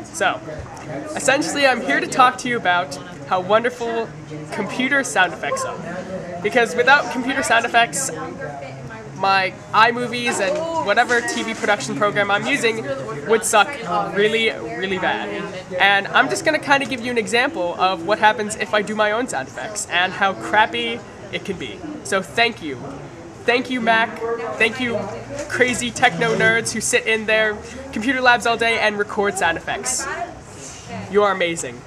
So, essentially I'm here to talk to you about how wonderful computer sound effects are. Because without computer sound effects, my iMovies and whatever TV production program I'm using would suck really, really bad. And I'm just gonna kind of give you an example of what happens if I do my own sound effects and how crappy it can be. So thank you. Thank you, Mac. Thank you, crazy techno nerds who sit in their computer labs all day and record sound effects. You are amazing.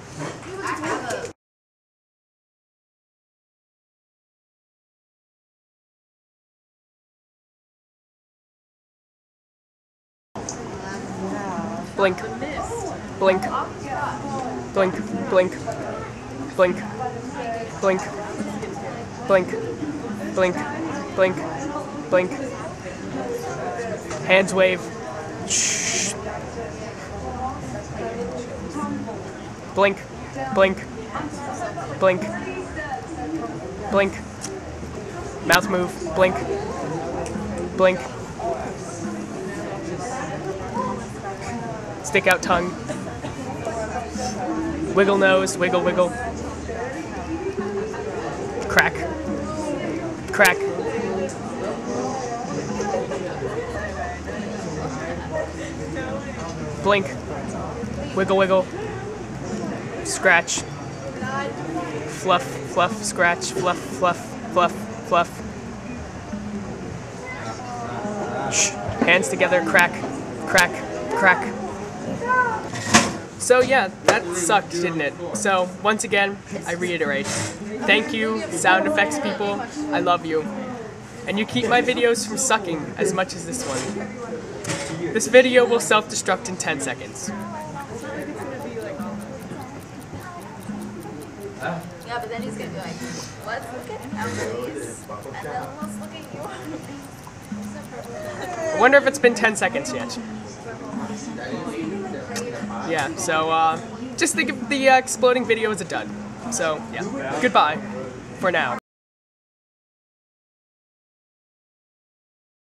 Blink. Blink. Blink. Blink. Blink. Blink. Blink. Blink. Blink. Blink. Hands wave. Shh. Blink. Blink. Blink. Blink. Mouth move. Blink. Blink. Stick out tongue. Wiggle nose. Wiggle, wiggle. Crack. Crack. Blink. Wiggle, wiggle. Scratch. Fluff, fluff, scratch, fluff, fluff, fluff, fluff. Shh. Hands together, crack, crack, crack. So yeah, that sucked, didn't it? So once again, I reiterate, thank you, sound effects people, I love you. And you keep my videos from sucking as much as this one. This video will self-destruct in 10 seconds. Yeah, but then he's gonna be like, let's look at Emily's, and then let's look at yours. I wonder if it's been 10 seconds yet. Yeah, so just think of the exploding video as a dud. So, yeah, goodbye for now.